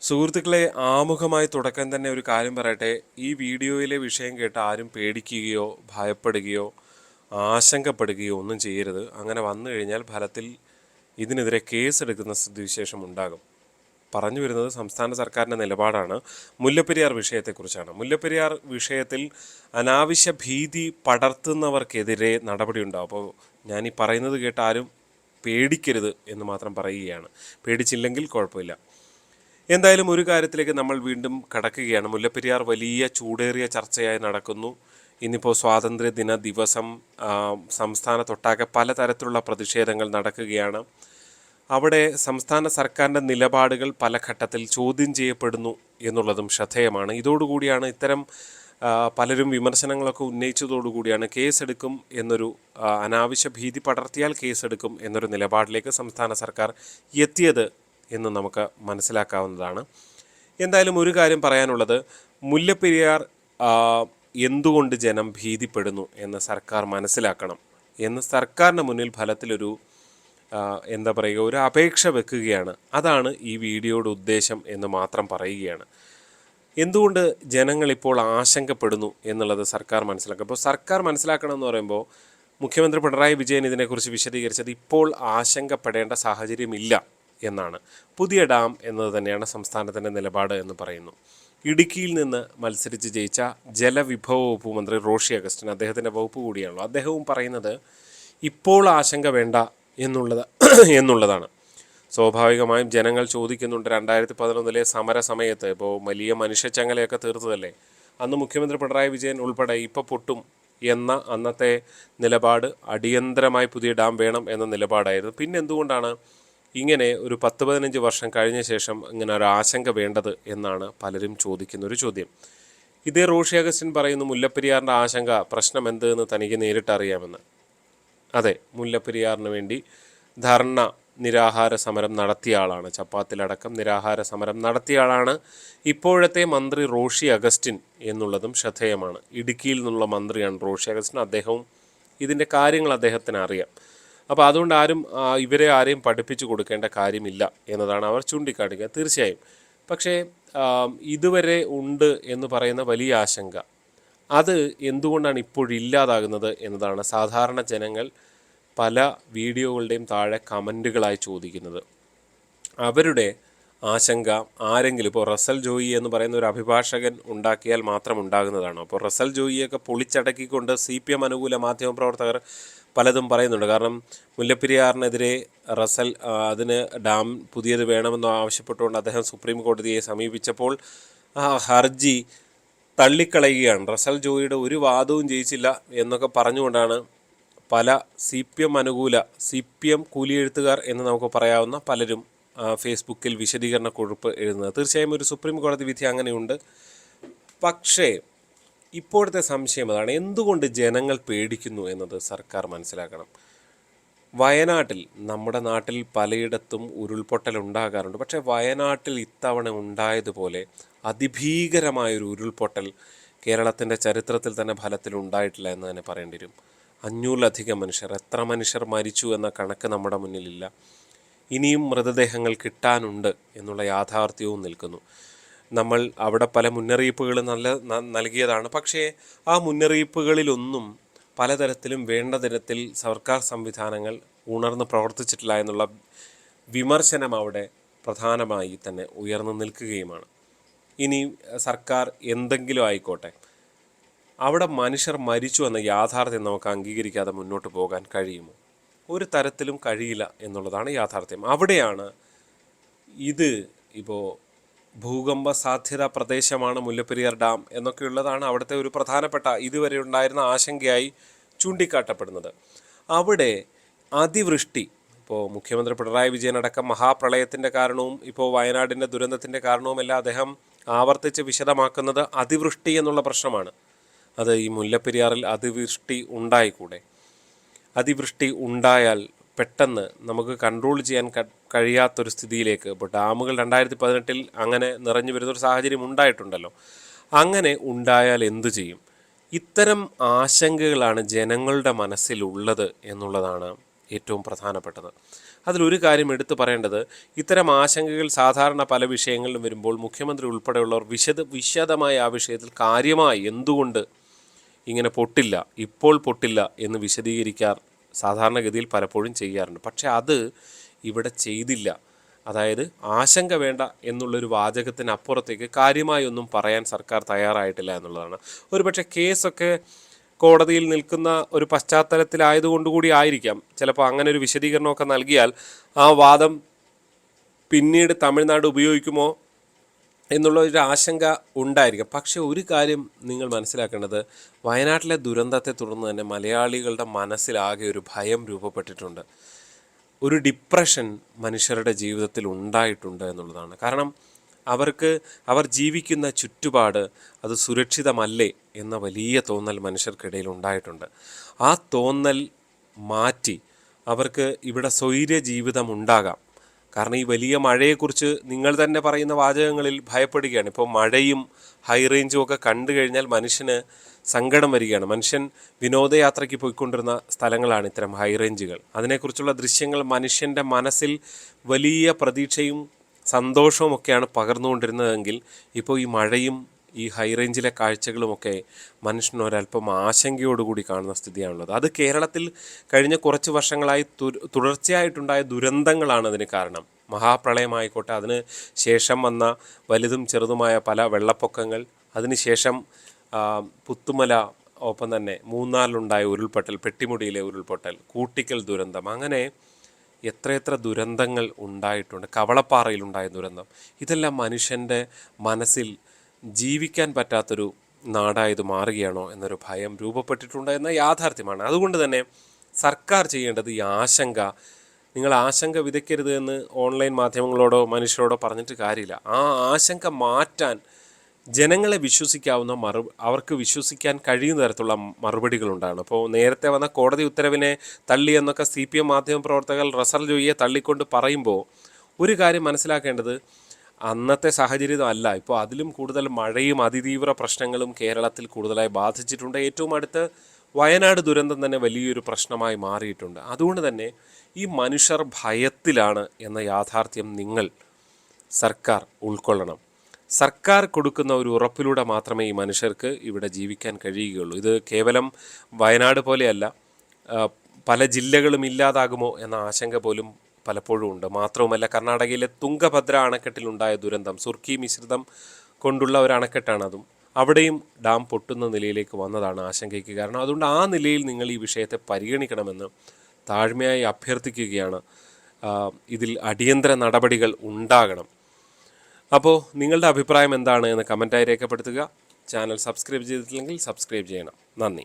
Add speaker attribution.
Speaker 1: സുഹൃത്തുക്കളെ, ആമുഖമായി തുടക്കം തന്നെ ഒരു കാര്യം പറയട്ടെ. ഈ വീഡിയോയിലെ വിഷയം കേട്ട് ആരും പേടിക്കുകയോ ഭയപ്പെടുകയോ ആശങ്കപ്പെടുകയോ ഒന്നും ചെയ്യരുത്. അങ്ങനെ വന്നു കഴിഞ്ഞാൽ ഫലത്തിൽ ഇതിനെതിരെ കേസെടുക്കുന്ന സ്ഥിതിവിശേഷം ഉണ്ടാകും. പറഞ്ഞു വരുന്നത് സംസ്ഥാന സർക്കാരിൻ്റെ നിലപാടാണ്. മുല്ലപ്പെരിയാർ വിഷയത്തെക്കുറിച്ചാണ്. മുല്ലപ്പെരിയാർ വിഷയത്തിൽ അനാവശ്യ ഭീതി പടർത്തുന്നവർക്കെതിരെ നടപടിയുണ്ടാകും. അപ്പോൾ ഞാൻ ഈ പറയുന്നത് കേട്ട് ആരും പേടിക്കരുത് എന്ന് മാത്രം പറയുകയാണ്. പേടിച്ചില്ലെങ്കിൽ കുഴപ്പമില്ല. എന്തായാലും ഒരു കാര്യത്തിലേക്ക് നമ്മൾ വീണ്ടും കടക്കുകയാണ്. മുല്ലപ്പെരിയാർ വലിയ ചൂടേറിയ ചർച്ചയായി നടക്കുന്നു. ഇന്നിപ്പോൾ സ്വാതന്ത്ര്യദിന ദിവസം സംസ്ഥാനത്തൊട്ടാകെ പലതരത്തിലുള്ള പ്രതിഷേധങ്ങൾ നടക്കുകയാണ്. അവിടെ സംസ്ഥാന സർക്കാരിൻ്റെ നിലപാടുകൾ പല ഘട്ടത്തിൽ ചോദ്യം ചെയ്യപ്പെടുന്നു എന്നുള്ളതും ശ്രദ്ധേയമാണ്. ഇതോടുകൂടിയാണ് ഇത്തരം പലരും വിമർശനങ്ങളൊക്കെ ഉന്നയിച്ചതോടുകൂടിയാണ് കേസെടുക്കും എന്നൊരു അനാവശ്യ ഭീതി പടർത്തിയാൽ കേസെടുക്കും എന്നൊരു നിലപാടിലേക്ക് സംസ്ഥാന സർക്കാർ എത്തിയത് എന്ന് നമുക്ക് മനസ്സിലാക്കാവുന്നതാണ്. എന്തായാലും ഒരു കാര്യം പറയാനുള്ളത്, മുല്ലപ്പെരിയാർ എന്തുകൊണ്ട് ജനം ഭീതിപ്പെടുന്നു എന്ന് സർക്കാർ മനസ്സിലാക്കണം എന്ന് സർക്കാരിന് മുന്നിൽ ഫലത്തിലൊരു എന്താ പറയുക, ഒരു അപേക്ഷ വെക്കുകയാണ്. അതാണ് ഈ വീഡിയോയുടെ ഉദ്ദേശം എന്ന് മാത്രം പറയുകയാണ്. എന്തുകൊണ്ട് ജനങ്ങളിപ്പോൾ ആശങ്കപ്പെടുന്നു എന്നുള്ളത് സർക്കാർ മനസ്സിലാക്കുക. അപ്പോൾ സർക്കാർ മനസ്സിലാക്കണം എന്ന് പറയുമ്പോൾ മുഖ്യമന്ത്രി പിണറായി വിജയൻ ഇതിനെക്കുറിച്ച് വിശദീകരിച്ചത് ഇപ്പോൾ ആശങ്കപ്പെടേണ്ട സാഹചര്യമില്ല എന്നാണ്. പുതിയ ഡാം എന്നത് തന്നെയാണ് സംസ്ഥാനത്തിൻ്റെ നിലപാട് എന്ന് പറയുന്നു. ഇടുക്കിയിൽ നിന്ന് മത്സരിച്ച് ജയിച്ച ജലവിഭവ വകുപ്പ് മന്ത്രി റോഷി അഗസ്റ്റിൻ, അദ്ദേഹത്തിൻ്റെ വകുപ്പ് കൂടിയാണല്ലോ, അദ്ദേഹവും പറയുന്നത് ഇപ്പോൾ ആശങ്ക വേണ്ട എന്നുള്ളതാണ്. സ്വാഭാവികമായും ജനങ്ങൾ ചോദിക്കുന്നുണ്ട്. 2011 സമര സമയത്ത് ഇപ്പോൾ വലിയ മനുഷ്യച്ചങ്ങലയൊക്കെ തീർത്തതല്ലേ, അന്ന് മുഖ്യമന്ത്രി പിണറായി വിജയൻ ഉൾപ്പെടെ ഇപ്പോൾ പൊട്ടും എന്ന അന്നത്തെ നിലപാട് അടിയന്തരമായി പുതിയ ഡാം വേണം എന്ന നിലപാടായിരുന്നു. പിന്നെ എന്തുകൊണ്ടാണ് ഇങ്ങനെ ഒരു 10-15 വർഷം കഴിഞ്ഞ ശേഷം ഇങ്ങനെ ഒരു ആശങ്ക വേണ്ടത് എന്നാണ് പലരും ചോദിക്കുന്നൊരു ചോദ്യം. ഇതേ റോഷി അഗസ്റ്റിൻ പറയുന്നു, മുല്ലപ്പെരിയാറിൻ്റെ ആശങ്ക പ്രശ്നം എന്തെന്ന് തനിക്ക് നേരിട്ടറിയാമെന്ന്. അതെ, മുല്ലപ്പെരിയാറിന് വേണ്ടി ധർണ നിരാഹാര സമരം നടത്തിയ ആളാണ്, ചപ്പാത്തിലടക്കം നിരാഹാര സമരം നടത്തിയ ആളാണ് ഇപ്പോഴത്തെ മന്ത്രി റോഷി അഗസ്റ്റിൻ എന്നുള്ളതും ശ്രദ്ധേയമാണ്. ഇടുക്കിയിൽ നിന്നുള്ള മന്ത്രിയാണ് റോഷി അഗസ്റ്റിൻ. അദ്ദേഹവും ഇതിൻ്റെ കാര്യങ്ങൾ അദ്ദേഹത്തിന് അറിയാം. അപ്പോൾ അതുകൊണ്ട് ഇവരെ ആരെയും പഠിപ്പിച്ചു കൊടുക്കേണ്ട കാര്യമില്ല എന്നതാണ് അവർ ചൂണ്ടിക്കാട്ടുക. തീർച്ചയായും. പക്ഷേ ഇതുവരെ ഉണ്ട് എന്ന് പറയുന്ന വലിയ ആശങ്ക, അത് എന്തുകൊണ്ടാണ് ഇപ്പോഴില്ലാതാകുന്നത് എന്നതാണ് സാധാരണ ജനങ്ങൾ പല വീഡിയോകളുടെയും താഴെ കമൻറ്റുകളായി ചോദിക്കുന്നത്. അവരുടെ ആശങ്ക ആരെങ്കിലും, ഇപ്പോൾ റസൽ ജോയി എന്ന് പറയുന്ന ഒരു അഭിഭാഷകൻ ഉണ്ടാക്കിയാൽ മാത്രം ഉണ്ടാകുന്നതാണ്. അപ്പോൾ റസൽ ജോയിയൊക്കെ പൊളിച്ചടക്കിക്കൊണ്ട് CPM അനുകൂല മാധ്യമപ്രവർത്തകർ പലതും പറയുന്നുണ്ട്. കാരണം മുല്ലപ്പെരിയാറിനെതിരെ റസൽ അതിന് ഡാം പുതിയത് വേണമെന്ന് ആവശ്യപ്പെട്ടുകൊണ്ട് അദ്ദേഹം സുപ്രീം കോടതിയെ സമീപിച്ചപ്പോൾ ആ ഹർജി തള്ളിക്കളയുകയാണ്. റസൽ ജോയിയുടെ ഒരു വാദവും ജയിച്ചില്ല എന്നൊക്കെ പറഞ്ഞുകൊണ്ടാണ് പല CPM അനുകൂല, CPM കൂലിയെഴുത്തുകാർ എന്ന് നമുക്ക് പറയാവുന്ന പലരും ഫേസ്ബുക്കിൽ വിശദീകരണ കുറിപ്പ് എഴുതുന്നത്. തീർച്ചയായും ഒരു സുപ്രീം കോടതി വിധി അങ്ങനെയുണ്ട്. പക്ഷേ ഇപ്പോഴത്തെ സംശയം അതാണ്, എന്തുകൊണ്ട് ജനങ്ങൾ പേടിക്കുന്നു എന്നത് സർക്കാർ മനസ്സിലാക്കണം. വയനാട്ടിൽ, നമ്മുടെ നാട്ടിൽ പലയിടത്തും ഉരുൾപൊട്ടൽ ഉണ്ടാകാറുണ്ട്. പക്ഷേ വയനാട്ടിൽ ഇത്തവണ ഉണ്ടായതുപോലെ അതിഭീകരമായൊരു ഉരുൾപൊട്ടൽ കേരളത്തിൻ്റെ ചരിത്രത്തിൽ തന്നെ ഫലത്തിൽ ഉണ്ടായിട്ടില്ല എന്ന് തന്നെ പറയേണ്ടി വരും. 500-ലധികം മനുഷ്യർ, എത്ര മനുഷ്യർ മരിച്ചു എന്ന കണക്ക് നമ്മുടെ മുന്നിലില്ല. ഇനിയും മൃതദേഹങ്ങൾ കിട്ടാനുണ്ട് എന്നുള്ള യാഥാർത്ഥ്യവും നിൽക്കുന്നു. നമ്മൾ അവിടെ പല മുന്നറിയിപ്പുകൾ നൽകിയതാണ്. പക്ഷേ ആ മുന്നറിയിപ്പുകളിലൊന്നും പലതരത്തിലും വേണ്ട തരത്തിൽ സർക്കാർ സംവിധാനങ്ങൾ ഉണർന്ന് പ്രവർത്തിച്ചിട്ടില്ല എന്നുള്ള വിമർശനം അവിടെ പ്രധാനമായി തന്നെ ഉയർന്നു നിൽക്കുകയുമാണ്. ഇനി സർക്കാർ എന്തെങ്കിലും ആയിക്കോട്ടെ, അവിടെ മനുഷ്യർ മരിച്ചു എന്ന യാഥാർത്ഥ്യം നമുക്ക് അംഗീകരിക്കാതെ മുന്നോട്ട് പോകാൻ കഴിയുമോ? ഒരു തരത്തിലും കഴിയില്ല എന്നുള്ളതാണ് യാഥാർത്ഥ്യം. അവിടെയാണ് ഇത് ഇപ്പോൾ ഭൂകമ്പ സാധ്യതാ പ്രദേശമാണ് മുല്ലപ്പെരിയാർ ഡാം എന്നൊക്കെയുള്ളതാണ് അവിടുത്തെ ഒരു പ്രധാനപ്പെട്ട ഇതുവരെ ഉണ്ടായിരുന്ന ആശങ്കയായി ചൂണ്ടിക്കാട്ടപ്പെടുന്നത്. അവിടെ അതിവൃഷ്ടി, ഇപ്പോൾ മുഖ്യമന്ത്രി പിണറായി വിജയൻ അടക്കം മഹാപ്രളയത്തിൻ്റെ കാരണവും ഇപ്പോൾ വയനാടിൻ്റെ ദുരന്തത്തിൻ്റെ കാരണവുമെല്ലാം അദ്ദേഹം ആവർത്തിച്ച് വിശദമാക്കുന്നത് അതിവൃഷ്ടി എന്നുള്ള പ്രശ്നമാണ്. അത് ഈ മുല്ലപ്പെരിയാറിൽ അതിവൃഷ്ടി ഉണ്ടായിക്കൂടെ? അതിവൃഷ്ടി ഉണ്ടായാൽ പെട്ടെന്ന് നമുക്ക് കൺട്രോൾ ചെയ്യാൻ കഴിയാത്തൊരു സ്ഥിതിയിലേക്ക്, ഇപ്പോൾ ഡാമുകൾ 2018 അങ്ങനെ നിറഞ്ഞു വരുന്നൊരു സാഹചര്യം ഉണ്ടായിട്ടുണ്ടല്ലോ, അങ്ങനെ ഉണ്ടായാൽ എന്തു ചെയ്യും? ഇത്തരം ആശങ്കകളാണ് ജനങ്ങളുടെ മനസ്സിലുള്ളത് എന്നുള്ളതാണ് ഏറ്റവും പ്രധാനപ്പെട്ടത്. അതിലൊരു കാര്യം എടുത്തു പറയേണ്ടത്, ഇത്തരം ആശങ്കകൾ സാധാരണ പല വിഷയങ്ങളിലും വരുമ്പോൾ മുഖ്യമന്ത്രി ഉൾപ്പെടെയുള്ളവർ വിശദമായി ആ വിഷയത്തിൽ കാര്യമായി എന്തുകൊണ്ട് ഇങ്ങനെ പൊട്ടില്ല, ഇപ്പോൾ പൊട്ടില്ല എന്ന് വിശദീകരിക്കാർ സാധാരണഗതിയിൽ പലപ്പോഴും ചെയ്യാറുണ്ട്. പക്ഷെ അത് ഇവിടെ ചെയ്തില്ല. അതായത് ആശങ്ക വേണ്ട എന്നുള്ളൊരു വാചകത്തിനപ്പുറത്തേക്ക് കാര്യമായി ഒന്നും പറയാൻ സർക്കാർ തയ്യാറായിട്ടില്ല എന്നുള്ളതാണ്. ഒരുപക്ഷെ കേസൊക്കെ കോടതിയിൽ നിൽക്കുന്ന ഒരു പശ്ചാത്തലത്തിലായതുകൊണ്ടുകൂടി ആയിരിക്കാം ചിലപ്പോൾ അങ്ങനെ ഒരു വിശദീകരണമൊക്കെ നൽകിയാൽ ആ വാദം പിന്നീട് തമിഴ്നാട് ഉപയോഗിക്കുമോ എന്നുള്ള ഒരു ആശങ്ക ഉണ്ടായിരിക്കും. പക്ഷെ ഒരു കാര്യം നിങ്ങൾ മനസ്സിലാക്കേണ്ടത്, വയനാട്ടിലെ ദുരന്തത്തെ തുടർന്ന് തന്നെ മലയാളികളുടെ മനസ്സിലാകെ ഒരു ഭയം രൂപപ്പെട്ടിട്ടുണ്ട്. ഒരു ഡിപ്രഷൻ മനുഷ്യരുടെ ജീവിതത്തിൽ ഉണ്ടായിട്ടുണ്ട് എന്നുള്ളതാണ്. കാരണം അവർ ജീവിക്കുന്ന ചുറ്റുപാട് അത് സുരക്ഷിതമല്ലേ എന്ന വലിയ തോന്നൽ മനുഷ്യർക്കിടയിൽ ഉണ്ടായിട്ടുണ്ട്. ആ തോന്നൽ മാറ്റി അവർക്ക് ഇവിടെ സ്വൈര്യ ജീവിതം ഉണ്ടാകാം. കാരണം ഈ വലിയ മഴയെക്കുറിച്ച് നിങ്ങൾ തന്നെ പറയുന്ന വാചകങ്ങളിൽ ഭയപ്പെടുകയാണ്. ഇപ്പോൾ മഴയും ഹൈ റേഞ്ചും ഒക്കെ കണ്ടു കഴിഞ്ഞാൽ മനുഷ്യന് സങ്കടം വരികയാണ്. മനുഷ്യൻ വിനോദയാത്രയ്ക്ക് പോയിക്കൊണ്ടിരുന്ന സ്ഥലങ്ങളാണ് ഇത്തരം ഹൈ റേഞ്ചുകൾ. അതിനെക്കുറിച്ചുള്ള ദൃശ്യങ്ങൾ മനുഷ്യൻ്റെ മനസ്സിൽ വലിയ പ്രതീക്ഷയും സന്തോഷവും ഒക്കെയാണ് പകർന്നുകൊണ്ടിരുന്നതെങ്കിൽ ഇപ്പോൾ ഈ മഴയും ഈ ഹൈ റേഞ്ചിലെ കാഴ്ചകളുമൊക്കെ മനുഷ്യനൊരല്പം ആശങ്കയോടുകൂടി കാണുന്ന സ്ഥിതിയാണുള്ളത്. അത് കേരളത്തിൽ കഴിഞ്ഞ കുറച്ച് വർഷങ്ങളായി തുടർച്ചയായിട്ടുണ്ടായ ദുരന്തങ്ങളാണ് അതിന് കാരണം. മഹാപ്രളയമായിക്കോട്ടെ, അതിന് ശേഷം വന്ന വലുതും ചെറുതുമായ പല വെള്ളപ്പൊക്കങ്ങൾ, അതിനുശേഷം പുത്തുമല, ഒപ്പം തന്നെ മൂന്നാറിലുണ്ടായ ഉരുൾപൊട്ടൽ, പെട്ടിമുടിയിലെ ഉരുൾപൊട്ടൽ, കൂട്ടിക്കൽ ദുരന്തം, അങ്ങനെ എത്രയെത്ര ദുരന്തങ്ങൾ ഉണ്ടായിട്ടുണ്ട്. കവളപ്പാറയിലുണ്ടായ ദുരന്തം, ഇതെല്ലാം മനുഷ്യൻ്റെ മനസ്സിൽ ജീവിക്കാൻ പറ്റാത്തൊരു നാടായത് മാറുകയാണോ എന്നൊരു ഭയം രൂപപ്പെട്ടിട്ടുണ്ട് എന്ന യാഥാർത്ഥ്യമാണ്. അതുകൊണ്ട് തന്നെ സർക്കാർ ചെയ്യേണ്ടത് ഈ ആശങ്ക, നിങ്ങൾ ആശങ്ക വിതയ്ക്കരുത് എന്ന് ഓൺലൈൻ മാധ്യമങ്ങളോടോ മനുഷ്യരോടോ പറഞ്ഞിട്ട് കാര്യമില്ല. ആ ആശങ്ക മാറ്റാൻ ജനങ്ങളെ വിശ്വസിക്കാവുന്ന അവർക്ക് വിശ്വസിക്കാൻ കഴിയുന്ന തരത്തിലുള്ള മറുപടികളുണ്ടാണ്. അപ്പോൾ നേരത്തെ വന്ന കോടതി ഉത്തരവിനെ തള്ളി എന്നൊക്കെ CPM മാധ്യമ പ്രവർത്തകർ റസൽ ജോയിയെ തള്ളിക്കൊണ്ട് പറയുമ്പോൾ ഒരു കാര്യം മനസ്സിലാക്കേണ്ടത്, അന്നത്തെ സാഹചര്യം അല്ല, ഇപ്പോൾ അതിലും കൂടുതൽ മഴയും അതിതീവ്ര പ്രശ്നങ്ങളും കേരളത്തിൽ കൂടുതലായി ബാധിച്ചിട്ടുണ്ട്. ഏറ്റവും അടുത്ത് വയനാട് ദുരന്തം തന്നെ വലിയൊരു പ്രശ്നമായി മാറിയിട്ടുണ്ട്. അതുകൊണ്ട് തന്നെ ഈ മനുഷ്യർ ഭയത്തിലാണ് എന്ന യാഥാർത്ഥ്യം സർക്കാർ ഉൾക്കൊള്ളണം. സർക്കാർ കൊടുക്കുന്ന ഒരു ഉറപ്പിലൂടെ മാത്രമേ ഈ മനുഷ്യർക്ക് ഇവിടെ ജീവിക്കാൻ കഴിയുകയുള്ളൂ. ഇത് കേവലം വയനാട് പോലെയല്ല, പല ജില്ലകളും ഇല്ലാതാകുമോ എന്ന ആശങ്ക പോലും പലപ്പോഴും ഉണ്ട്. മാത്രവുമല്ല, കർണാടകയിലെ തുംഗഭദ്ര അണക്കെട്ടിലുണ്ടായ ദുരന്തം സുർക്കി മിശ്രിതം കൊണ്ടുള്ള ഒരു അണക്കെട്ടാണ്. അതും അവിടെയും ഡാം പൊട്ടുന്ന നിലയിലേക്ക് വന്നതാണ് ആശങ്കയ്ക്ക് കാരണം. അതുകൊണ്ട് ആ നിലയിൽ നിങ്ങൾ ഈ വിഷയത്തെ പരിഗണിക്കണമെന്ന് താഴ്മയായി അഭ്യർത്ഥിക്കുകയാണ്. ഇതിൽ അടിയന്തര നടപടികൾ ഉണ്ടാകണം. അപ്പോൾ നിങ്ങളുടെ അഭിപ്രായം എന്താണ് എന്ന് കമൻറ്റായി രേഖപ്പെടുത്തുക. ചാനൽ സബ്സ്ക്രൈബ് ചെയ്തിട്ടില്ലെങ്കിൽ സബ്സ്ക്രൈബ് ചെയ്യണം. നന്ദി.